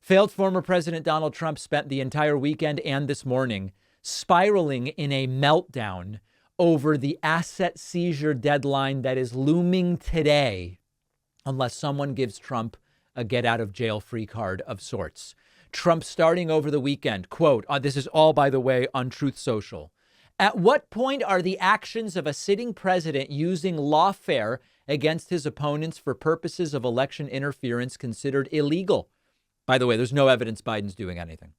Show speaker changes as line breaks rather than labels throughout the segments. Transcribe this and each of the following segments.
Failed former President Donald Trump spent the entire weekend and this morning spiraling in a meltdown over the asset seizure deadline that is looming today, unless someone gives Trump a get out of jail free card of sorts. Trump starting over the weekend, quote, this is all, by the way, on Truth Social. At what point are the actions of a sitting president using lawfare against his opponents for purposes of election interference considered illegal? By the way, there's no evidence Biden's doing anything.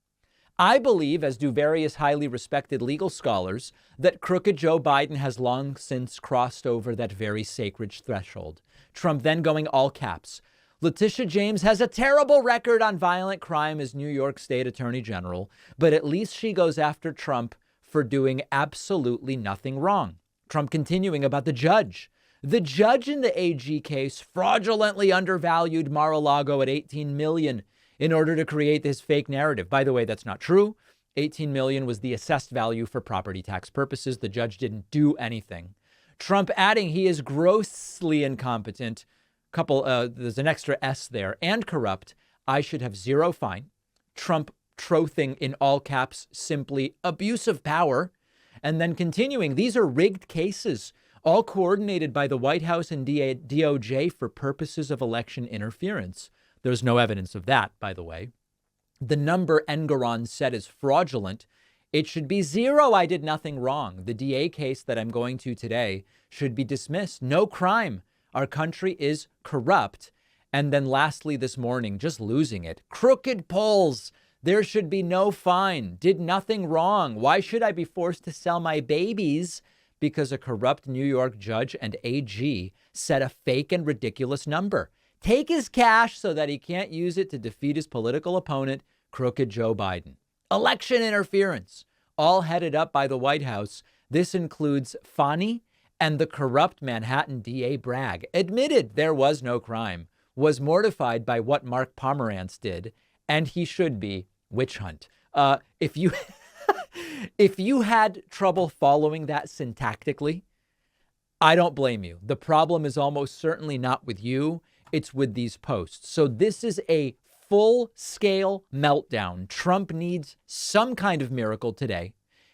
I believe, as do various highly respected legal scholars, that crooked Joe Biden has long since crossed over that very sacred threshold. Trump then going all caps. Letitia James has a terrible record on violent crime as New York State Attorney General, but at least she goes after Trump for doing absolutely nothing wrong. Trump continuing about the judge. The judge in the AG case fraudulently undervalued Mar-a-Lago at $18 million in order to create this fake narrative. By the way, that's not true. $18 million was the assessed value for property tax purposes. The judge didn't do anything. Trump adding he is grossly incompetent. There's an extra S there, and corrupt. I should have zero fine. Trump trothing in all caps, simply abuse of power. And then continuing, these are rigged cases, all coordinated by the White House and DOJ for purposes of election interference. There's no evidence of that, by the way. The number Engoron said is fraudulent. It should be zero. I did nothing wrong. The DA case that I'm going to today should be dismissed. No crime. Our country is corrupt. And then lastly, this morning, just losing it. Crooked polls. There should be no fine. Did nothing wrong. Why should I be forced to sell my babies? Because a corrupt New York judge and AG set a fake and ridiculous number. Take his cash so that he can't use it to defeat his political opponent, crooked Joe Biden. Election interference, all headed up by the White House. This includes Fani and the corrupt Manhattan DA Bragg. Admitted there was no crime, was mortified by what Mark Pomerantz did, and he should be. Witch hunt. If you had trouble following that syntactically, I don't blame you. The problem is almost certainly not with you. It's with these posts. So this is a full-scale meltdown. Trump needs some kind of miracle today.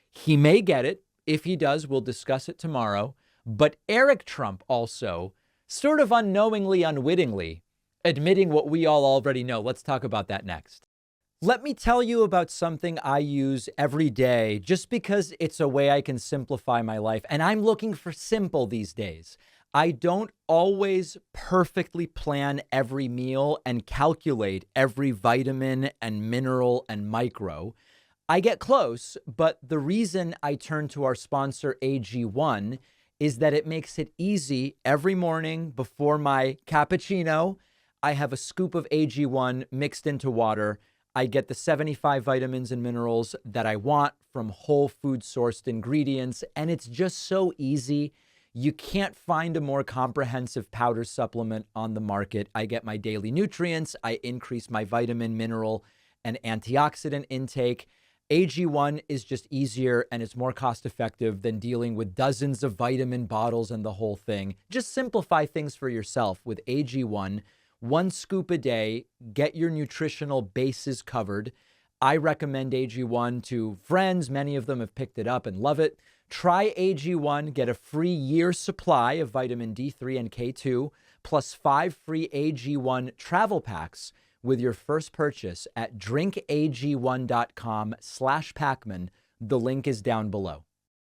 He may get it. If he does, we'll discuss it tomorrow. But Eric Trump also, sort of unknowingly, unwittingly, admitting what we all already know. Let's talk about that next. Let me tell you about something I use every day just because it's a way I can simplify my life. And I'm looking for simple these days. I don't always perfectly plan every meal and calculate every vitamin and mineral and micro. I get close, but the reason I turn to our sponsor AG1 is that it makes it easy. Every morning before my cappuccino, I have a scoop of AG1 mixed into water. I get the 75 vitamins and minerals that I want from whole food sourced ingredients, and it's just so easy. You can't find a more comprehensive powder supplement on the market. I get my daily nutrients. I increase my vitamin, mineral, and antioxidant intake. AG1 is just easier and it's more cost effective than dealing with dozens of vitamin bottles and the whole thing. Just simplify things for yourself with AG1. 1 scoop a day, get your nutritional bases covered. I recommend AG1 to friends. Many of them have picked it up and love it. Try AG1, get a free year supply of vitamin D3 and K2, plus 5 free AG1 travel packs with your first purchase at drinkag1.com/Pacman. The link is down below.